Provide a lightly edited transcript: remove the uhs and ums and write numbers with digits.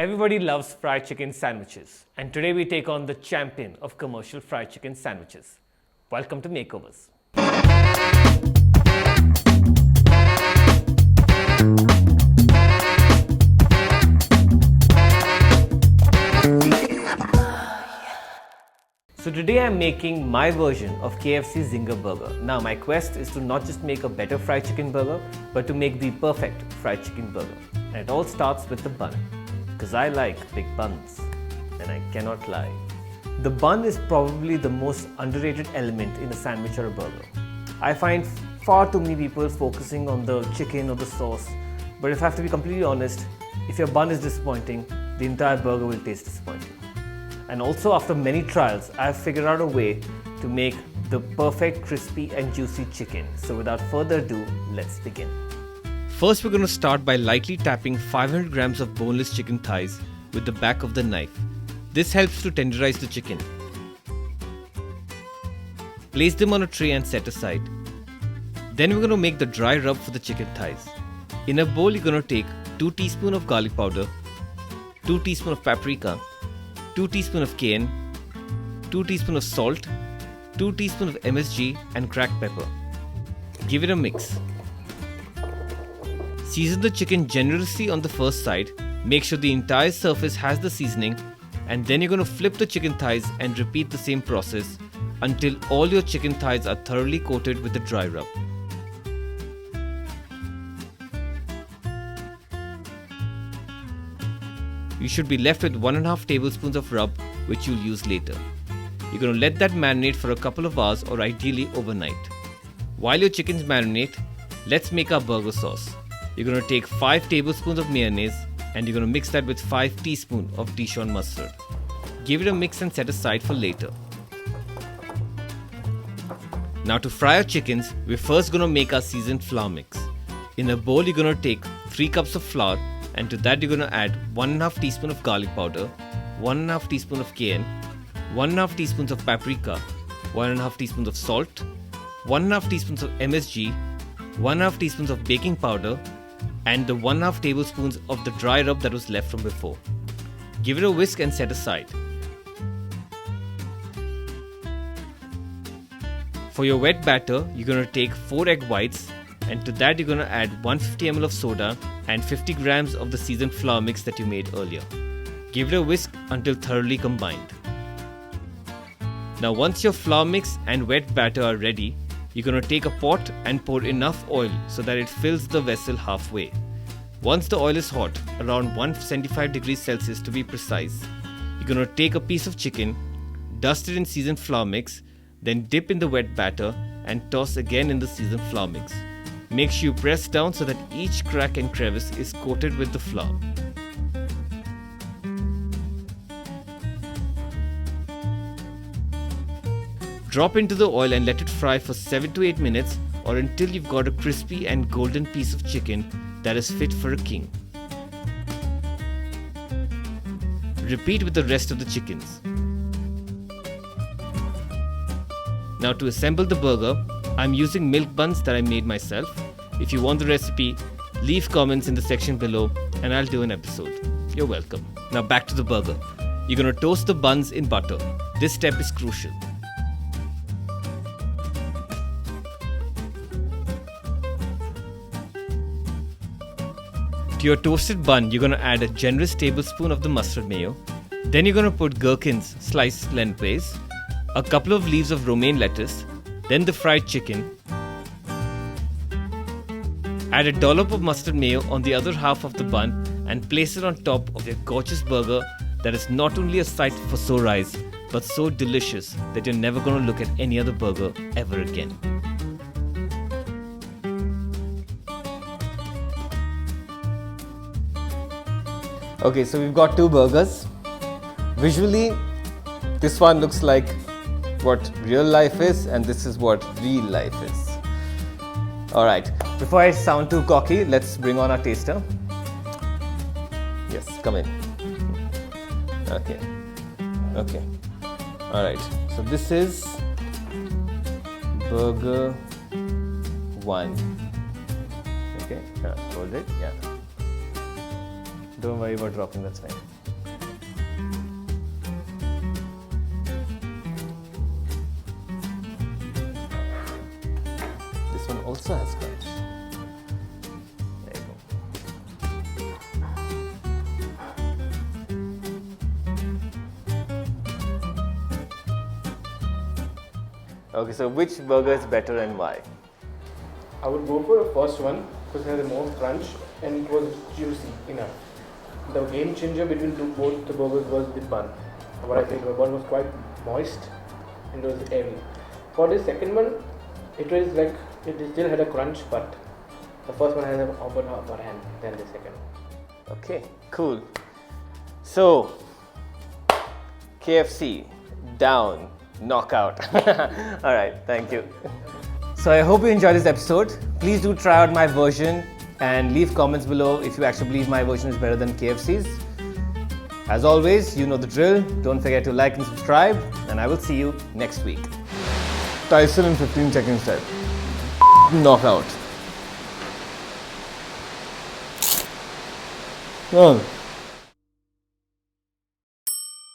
Everybody loves fried chicken sandwiches, and today we take on the champion of commercial fried chicken sandwiches. Welcome to Makeovers. So today I'm making my version of KFC Zinger burger. Now my quest is to not just make a better fried chicken burger, but to make the perfect fried chicken burger. And it all starts with the bun. Because I like big buns, and I cannot lie. The bun is probably the most underrated element in a sandwich or a burger. I find far too many people focusing on the chicken or the sauce, but if I have to be completely honest, if your bun is disappointing, the entire burger will taste disappointing. And also after many trials, I have figured out a way to make the perfect crispy and juicy chicken. So without further ado, let's begin. First, we're going to start by lightly tapping 500 grams of boneless chicken thighs with the back of the knife. This helps to tenderize the chicken. Place them on a tray and set aside. Then we're going to make the dry rub for the chicken thighs. In a bowl, you're going to take 2 teaspoons of garlic powder, 2 teaspoons of paprika, 2 teaspoons of cayenne, 2 teaspoons of salt, 2 teaspoons of MSG and cracked pepper. Give it a mix. Season the chicken generously on the first side, make sure the entire surface has the seasoning, and then you're going to flip the chicken thighs and repeat the same process until all your chicken thighs are thoroughly coated with the dry rub. You should be left with 1.5 tablespoons of rub, which you'll use later. You're going to let that marinate for a couple of hours or ideally overnight. While your chickens marinate, let's make our burger sauce. You're going to take 5 tablespoons of mayonnaise and you're going to mix that with 5 teaspoons of Dijon mustard. Give it a mix and set aside for later. Now to fry our chickens, we're first going to make our seasoned flour mix. In a bowl, you're going to take 3 cups of flour, and to that you're going to add 1.5 teaspoon of garlic powder, 1.5 teaspoon of cayenne, 1.5 teaspoons of paprika, 1.5 teaspoons of salt, 1.5 teaspoons of MSG, 1.5 teaspoons of baking powder, and the 1.5 tablespoons of the dry rub that was left from before. Give it a whisk and set aside. For your wet batter, you're going to take 4 egg whites, and to that you're going to add 150 ml of soda and 50 grams of the seasoned flour mix that you made earlier. Give it a whisk until thoroughly combined. Now once your flour mix and wet batter are ready, you're going to take a pot and pour enough oil so that it fills the vessel halfway. Once the oil is hot, around 175 degrees Celsius to be precise, you're going to take a piece of chicken, dust it in seasoned flour mix, then dip in the wet batter and toss again in the seasoned flour mix. Make sure you press down so that each crack and crevice is coated with the flour. Drop into the oil and let it fry for 7 to 8 minutes or until you've got a crispy and golden piece of chicken that is fit for a king. Repeat with the rest of the chickens. Now to assemble the burger, I'm using milk buns that I made myself. If you want the recipe, leave comments in the section below and I'll do an episode. You're welcome. Now back to the burger. You're going to toast the buns in butter. This step is crucial. To your toasted bun, you're going to add a generous tablespoon of the mustard mayo. Then you're going to put gherkins sliced lengthways, a couple of leaves of romaine lettuce, then the fried chicken. Add a dollop of mustard mayo on the other half of the bun and place it on top of your gorgeous burger that is not only a sight for sore eyes, but so delicious that you're never going to look at any other burger ever again. Okay, so we've got 2 burgers. Visually, this one looks like what real life is, and this is what real life is. Alright, before I sound too cocky, let's bring on our taster. Yes, come in. Okay. Alright, so this is burger 1. Okay, hold it, yeah. Don't worry about dropping, that's fine. also has crunch. There you go. Okay, so which burger is better and why? I would go for the first one because it had the most crunch and it was juicy enough. The game changer between both the burgers was the bun. What I think the bun was quite moist and it was heavy. For the second one, it was like it still had a crunch, but the first one had an upper hand than the second. Okay, cool. So, KFC, down, knockout. Alright, thank you. So I hope you enjoyed this episode. Please do try out my version and leave comments below if you actually believe my version is better than KFC's. As always, you know the drill. Don't forget to like and subscribe, and I will see you next week. Tyson in 15 seconds time. Knockout. Oh.